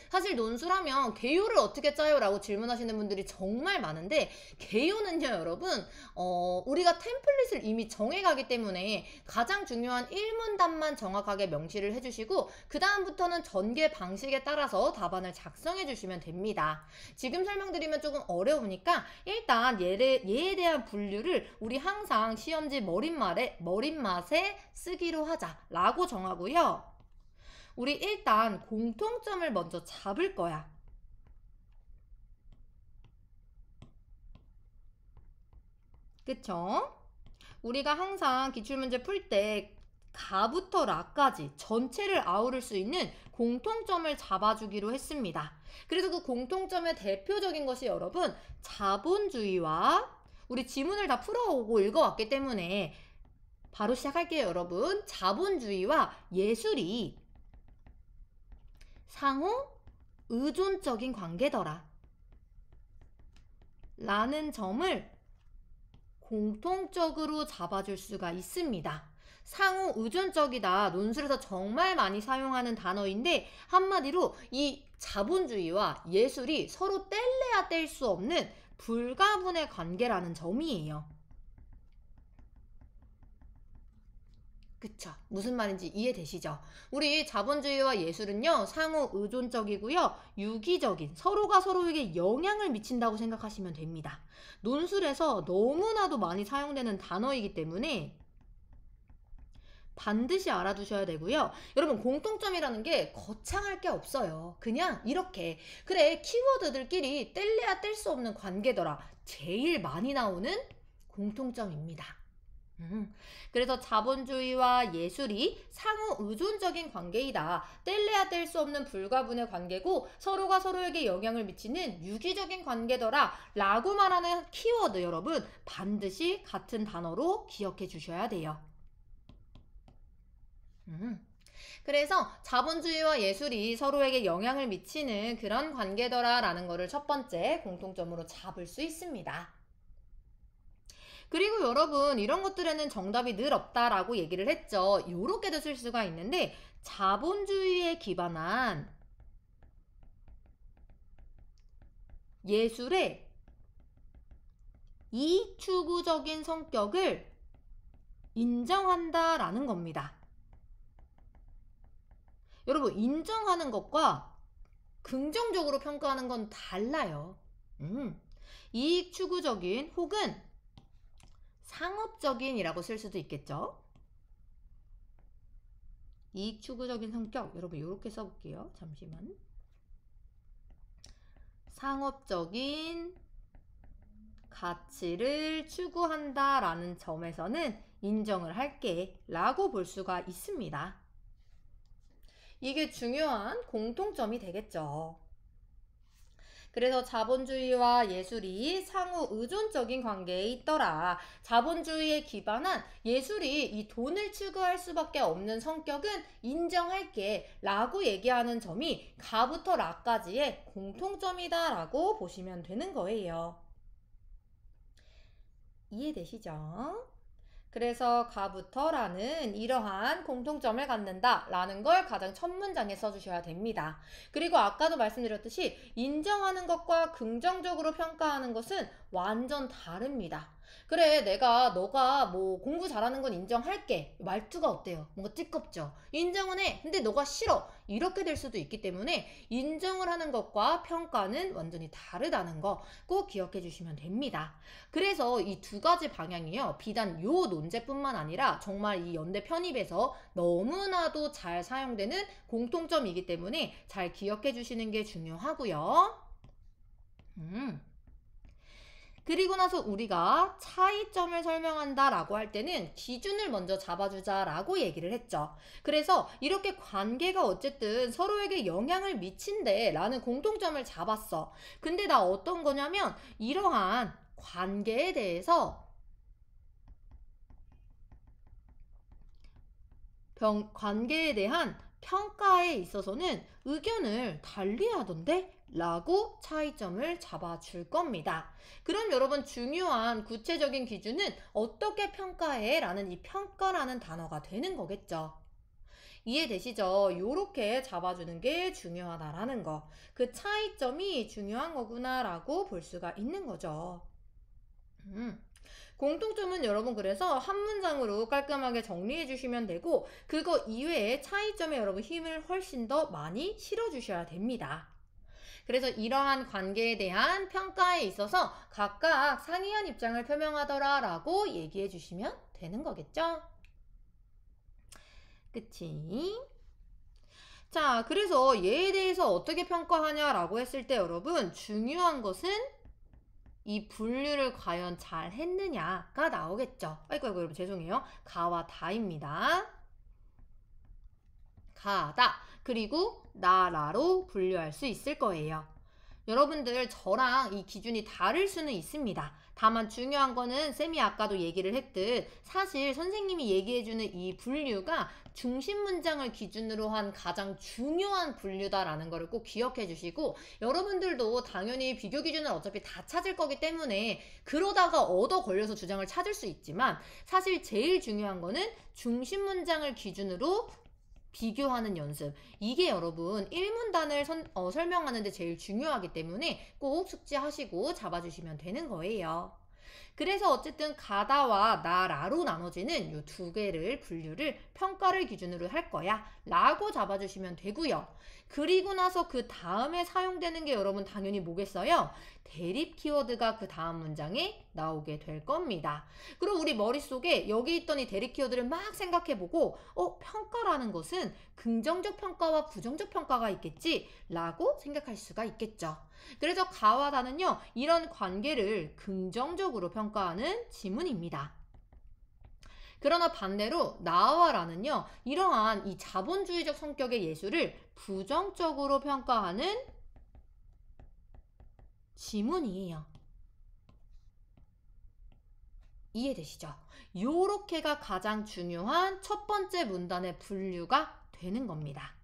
사실 논술하면 개요를 어떻게 짜요? 라고 질문하시는 분들이 정말 많은데 개요는요 여러분 우리가 템플릿을 이미 정해가기 때문에 가장 중요한 1문단만 정확하게 명시를 해주시고 그 다음부터는 전개 방식에 따라서 답안을 작성해 주시면 됩니다. 지금 설명드리면 조금 어려우니까 일단 얘에 대한 분류를 우리 항상 시험지 머릿맛에 쓰기로 하자 라고 정하고요. 우리 일단 공통점을 먼저 잡을 거야. 그쵸? 우리가 항상 기출문제 풀 때 가부터 라까지 전체를 아우를 수 있는 공통점을 잡아주기로 했습니다. 그래서 그 공통점의 대표적인 것이 여러분 자본주의와 우리 지문을 다 풀어오고 읽어왔기 때문에 바로 시작할게요 여러분. 자본주의와 예술이 상호 의존적인 관계더라 라는 점을 공통적으로 잡아줄 수가 있습니다. 상호 의존적이다 논술에서 정말 많이 사용하는 단어인데 한마디로 이 자본주의와 예술이 서로 뗄래야 뗄 수 없는 불가분의 관계라는 점이에요. 그쵸? 무슨 말인지 이해되시죠? 우리 자본주의와 예술은요 상호 의존적이고요 유기적인 서로가 서로에게 영향을 미친다고 생각하시면 됩니다. 논술에서 너무나도 많이 사용되는 단어이기 때문에 반드시 알아두셔야 되고요. 여러분 공통점이라는 게 거창할 게 없어요. 그냥 이렇게 그래 키워드들끼리 뗄래야 뗄 수 없는 관계더라 제일 많이 나오는 공통점입니다. 그래서 자본주의와 예술이 상호 의존적인 관계이다. 뗄래야 뗄 수 없는 불가분의 관계고 서로가 서로에게 영향을 미치는 유기적인 관계더라 라고 말하는 키워드 여러분 반드시 같은 단어로 기억해 주셔야 돼요. 그래서 자본주의와 예술이 서로에게 영향을 미치는 그런 관계더라 라는 거를 첫 번째 공통점으로 잡을 수 있습니다. 그리고 여러분 이런 것들에는 정답이 늘 없다라고 얘기를 했죠. 요렇게도 쓸 수가 있는데 자본주의에 기반한 예술의 이익추구적인 성격을 인정한다라는 겁니다. 여러분 인정하는 것과 긍정적으로 평가하는 건 달라요. 이익추구적인 혹은 상업적인이라고 쓸 수도 있겠죠. 이익추구적인 성격 여러분 이렇게 써볼게요. 잠시만. 상업적인 가치를 추구한다라는 점에서는 인정을 할게 라고 볼 수가 있습니다. 이게 중요한 공통점이 되겠죠. 그래서 자본주의와 예술이 상호 의존적인 관계에 있더라. 자본주의에 기반한 예술이 이 돈을 추구할 수밖에 없는 성격은 인정할게 라고 얘기하는 점이 가부터 라까지의 공통점이다 라고 보시면 되는 거예요. 이해되시죠? 그래서 가부터라는 이러한 공통점을 갖는다 라는 걸 가장 첫 문장에 써주셔야 됩니다. 그리고 아까도 말씀드렸듯이 인정하는 것과 긍정적으로 평가하는 것은 완전 다릅니다. 그래 너가 뭐 공부 잘하는 건 인정할게 말투가 어때요? 뭔가 띠껍죠? 인정은 해 근데 너가 싫어 이렇게 될 수도 있기 때문에 인정을 하는 것과 평가는 완전히 다르다는 거 꼭 기억해 주시면 됩니다. 그래서 이 두 가지 방향이요 비단 요 논제뿐만 아니라 정말 이 연대 편입에서 너무나도 잘 사용되는 공통점이기 때문에 잘 기억해 주시는 게 중요하고요. 그리고 나서 우리가 차이점을 설명한다 라고 할 때는 기준을 먼저 잡아주자 라고 얘기를 했죠. 그래서 이렇게 관계가 어쨌든 서로에게 영향을 미친대 라는 공통점을 잡았어. 근데 나 어떤 거냐면 이러한 관계에 대해서 관계에 대한 평가에 있어서는 의견을 달리하던데? 라고 차이점을 잡아줄 겁니다. 그럼 여러분 중요한 구체적인 기준은 어떻게 평가해? 라는 이 평가라는 단어가 되는 거겠죠. 이해되시죠? 요렇게 잡아주는 게 중요하다라는 거. 그 차이점이 중요한 거구나라고 볼 수가 있는 거죠. 공통점은 여러분 그래서 한 문장으로 깔끔하게 정리해 주시면 되고 그거 이외에 차이점에 여러분 힘을 훨씬 더 많이 실어 주셔야 됩니다. 그래서 이러한 관계에 대한 평가에 있어서 각각 상이한 입장을 표명하더라 라고 얘기해 주시면 되는 거겠죠? 그치? 자, 그래서 얘에 대해서 어떻게 평가하냐라고 했을 때 여러분 중요한 것은 이 분류를 과연 잘 했느냐가 나오겠죠. 아이고 여러분 죄송해요. 가와 다입니다. 가다 그리고 나라로 분류할 수 있을 거예요. 여러분들 저랑 이 기준이 다를 수는 있습니다. 다만 중요한 거는 쌤이 아까도 얘기를 했듯 사실 선생님이 얘기해주는 이 분류가 중심 문장을 기준으로 한 가장 중요한 분류다라는 거를 꼭 기억해 주시고 여러분들도 당연히 비교 기준을 어차피 다 찾을 거기 때문에 그러다가 얻어 걸려서 주장을 찾을 수 있지만 사실 제일 중요한 거는 중심 문장을 기준으로 비교하는 연습. 이게 여러분 1문단을 설명하는데 제일 중요하기 때문에 꼭 숙지하시고 잡아주시면 되는 거예요. 그래서 어쨌든 가다와 나라로 나눠지는 이 두 개를 분류를 평가를 기준으로 할 거야 라고 잡아주시면 되고요. 그리고 나서 그 다음에 사용되는 게 여러분 당연히 뭐겠어요? 대립 키워드가 그 다음 문장에 나오게 될 겁니다. 그럼 우리 머릿속에 여기 있던 이 대립 키워드를 막 생각해보고 평가라는 것은 긍정적 평가와 부정적 평가가 있겠지 라고 생각할 수가 있겠죠. 그래서 가와 다는요 이런 관계를 긍정적으로 평가하는 지문입니다. 그러나 반대로 나와 라는요 이러한 이 자본주의적 성격의 예술을 부정적으로 평가하는 지문이에요. 이해되시죠? 요렇게가 가장 중요한 첫 번째 문단의 분류가 되는 겁니다.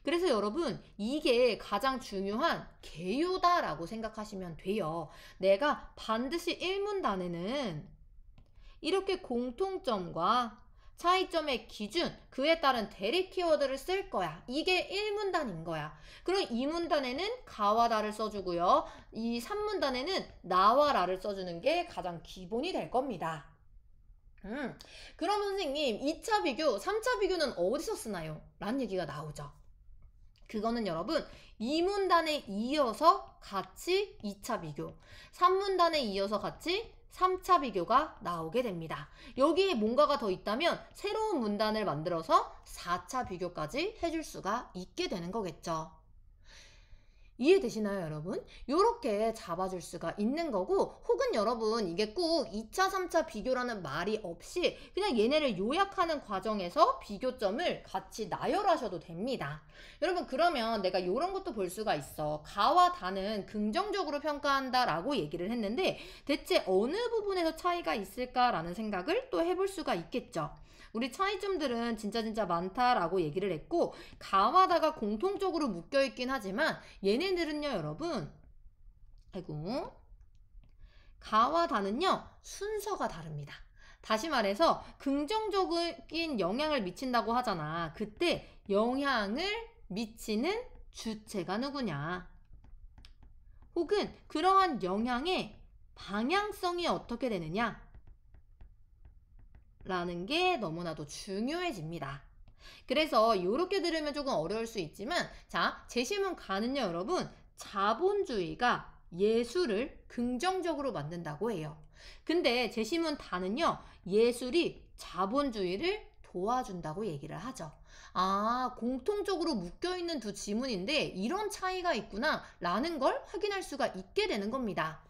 그래서 여러분 이게 가장 중요한 개요다라고 생각하시면 돼요. 내가 반드시 1문단에는 이렇게 공통점과 차이점의 기준, 그에 따른 대립 키워드를 쓸 거야. 이게 1문단인 거야. 그럼 2문단에는 가와 다를 써주고요. 이 3문단에는 나와 라를 써주는 게 가장 기본이 될 겁니다. 그럼 선생님 2차 비교, 3차 비교는 어디서 쓰나요? 라는 얘기가 나오죠. 그거는 여러분 2문단에 이어서 같이 2차 비교, 3문단에 이어서 같이 3차 비교가 나오게 됩니다. 여기에 뭔가가 더 있다면 새로운 문단을 만들어서 4차 비교까지 해줄 수가 있게 되는 거겠죠. 이해되시나요 여러분? 이렇게 잡아줄 수가 있는 거고 혹은 여러분 이게 꼭 2차 3차 비교라는 말이 없이 그냥 얘네를 요약하는 과정에서 비교점을 같이 나열하셔도 됩니다. 여러분 그러면 내가 이런 것도 볼 수가 있어. 가와 다는 긍정적으로 평가한다 라고 얘기를 했는데 대체 어느 부분에서 차이가 있을까라는 생각을 또 해볼 수가 있겠죠. 우리 차이점들은 진짜 많다라고 얘기를 했고 가와 다가 공통적으로 묶여있긴 하지만 얘네들은요 여러분 가와 다는요 순서가 다릅니다. 다시 말해서 긍정적인 영향을 미친다고 하잖아. 그때 영향을 미치는 주체가 누구냐 혹은 그러한 영향의 방향성이 어떻게 되느냐 라는 게 너무나도 중요해집니다. 그래서 이렇게 들으면 조금 어려울 수 있지만 자, 제시문 가는요 여러분 자본주의가 예술을 긍정적으로 만든다고 해요. 근데 제시문 다는요 예술이 자본주의를 도와준다고 얘기를 하죠. 아, 공통적으로 묶여있는 두 지문인데 이런 차이가 있구나 라는 걸 확인할 수가 있게 되는 겁니다.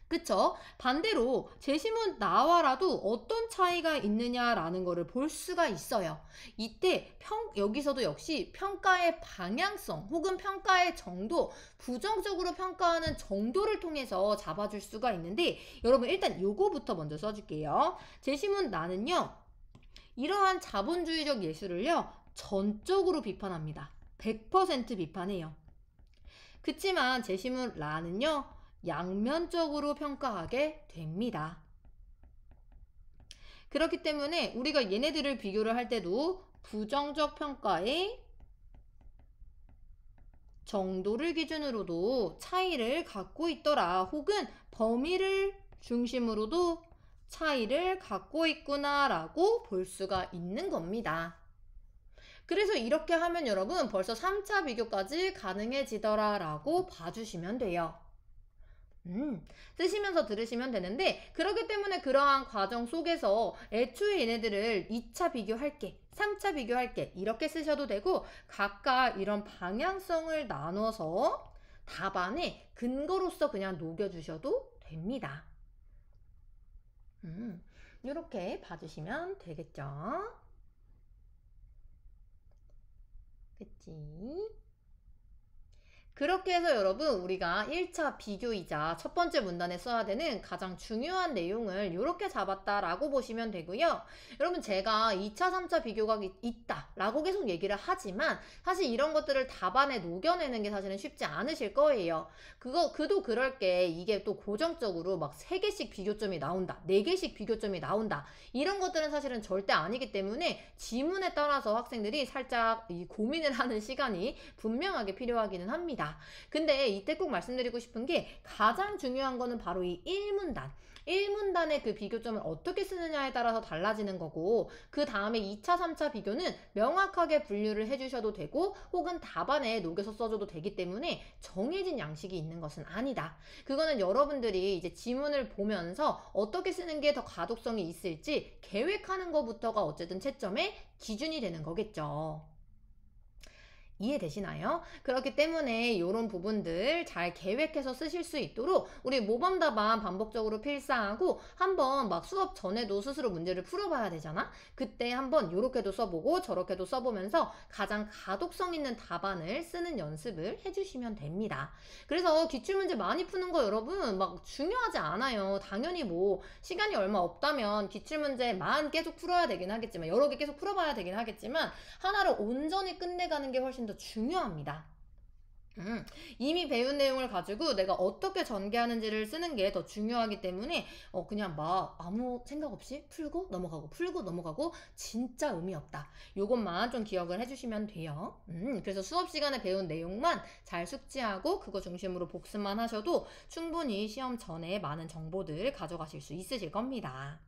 그쵸? 반대로 제시문 나와라도 어떤 차이가 있느냐라는 거를 볼 수가 있어요. 이때 여기서도 역시 평가의 방향성 혹은 평가의 정도, 부정적으로 평가하는 정도를 통해서 잡아줄 수가 있는데 여러분 일단 요거부터 먼저 써줄게요. 제시문 나는요. 이러한 자본주의적 예술을요. 전적으로 비판합니다. 100% 비판해요. 그치만 제시문 라는요. 양면적으로 평가하게 됩니다. 그렇기 때문에 우리가 얘네들을 비교를 할 때도 부정적 평가의 정도를 기준으로도 차이를 갖고 있더라. 혹은 범위를 중심으로도 차이를 갖고 있구나 라고 볼 수가 있는 겁니다. 그래서 이렇게 하면 여러분 벌써 3차 비교까지 가능해지더라 라고 봐주시면 돼요. 쓰시면서 들으시면 되는데, 그렇기 때문에 그러한 과정 속에서 애초에 얘네들을 2차 비교할게, 3차 비교할게 이렇게 쓰셔도 되고, 각각 이런 방향성을 나눠서 답안에 근거로서 그냥 녹여주셔도 됩니다. 이렇게 봐주시면 되겠죠? 그치? 그렇게 해서 여러분 우리가 1차 비교이자 첫 번째 문단에 써야 되는 가장 중요한 내용을 이렇게 잡았다라고 보시면 되고요. 여러분 제가 2차, 3차 비교가 있다라고 계속 얘기를 하지만 사실 이런 것들을 답안에 녹여내는 게 사실은 쉽지 않으실 거예요. 그도 그럴 게 이게 또 고정적으로 막 3개씩 비교점이 나온다, 4개씩 비교점이 나온다 이런 것들은 사실은 절대 아니기 때문에 지문에 따라서 학생들이 살짝 이 고민을 하는 시간이 분명하게 필요하기는 합니다. 근데 이때 꼭 말씀드리고 싶은 게 가장 중요한 거는 바로 이 1문단. 1문단의 그 비교점을 어떻게 쓰느냐에 따라서 달라지는 거고, 그 다음에 2차, 3차 비교는 명확하게 분류를 해주셔도 되고 혹은 답안에 녹여서 써줘도 되기 때문에 정해진 양식이 있는 것은 아니다. 그거는 여러분들이 이제 지문을 보면서 어떻게 쓰는 게 더 가독성이 있을지 계획하는 것부터가 어쨌든 채점의 기준이 되는 거겠죠. 이해되시나요? 그렇기 때문에 이런 부분들 잘 계획해서 쓰실 수 있도록 우리 모범답안 반복적으로 필사하고 한번 막 수업 전에도 스스로 문제를 풀어봐야 되잖아? 그때 한번 이렇게도 써보고 저렇게도 써보면서 가장 가독성 있는 답안을 쓰는 연습을 해주시면 됩니다. 그래서 기출문제 많이 푸는 거 여러분 막 중요하지 않아요. 당연히 뭐 시간이 얼마 없다면 기출문제만 계속 풀어야 되긴 하겠지만 여러 개 계속 풀어봐야 되긴 하겠지만 하나를 온전히 끝내가는 게 훨씬 더 중요합니다. 이미 배운 내용을 가지고 내가 어떻게 전개하는지를 쓰는 게 더 중요하기 때문에 그냥 막 아무 생각 없이 풀고 넘어가고 진짜 의미 없다. 요것만 좀 기억을 해주시면 돼요. 그래서 수업 시간에 배운 내용만 잘 숙지하고 그거 중심으로 복습만 하셔도 충분히 시험 전에 많은 정보들 가져가실 수 있으실 겁니다.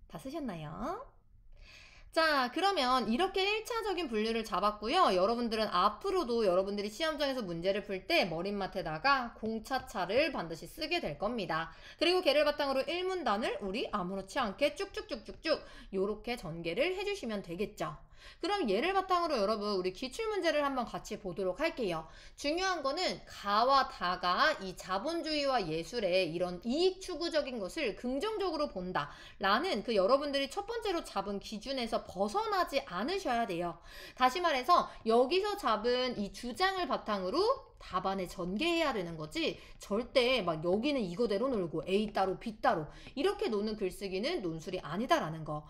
다 쓰셨나요? 자, 그러면 이렇게 1차적인 분류를 잡았고요. 여러분들은 앞으로도 여러분들이 시험장에서 문제를 풀 때 머릿맡에다가 공차차를 반드시 쓰게 될 겁니다. 그리고 걔를 바탕으로 1문단을 우리 아무렇지 않게 쭉쭉쭉쭉쭉 요렇게 전개를 해주시면 되겠죠. 그럼 얘를 바탕으로 여러분 우리 기출문제를 한번 같이 보도록 할게요. 중요한 거는 가와 다가 이 자본주의와 예술의 이런 이익 추구적인 것을 긍정적으로 본다 라는 그 여러분들이 첫 번째로 잡은 기준에서 벗어나지 않으셔야 돼요. 다시 말해서 여기서 잡은 이 주장을 바탕으로 답안에 전개해야 되는 거지 절대 막 여기는 이거대로 놀고 A 따로 B 따로 이렇게 노는 글쓰기는 논술이 아니다라는 거.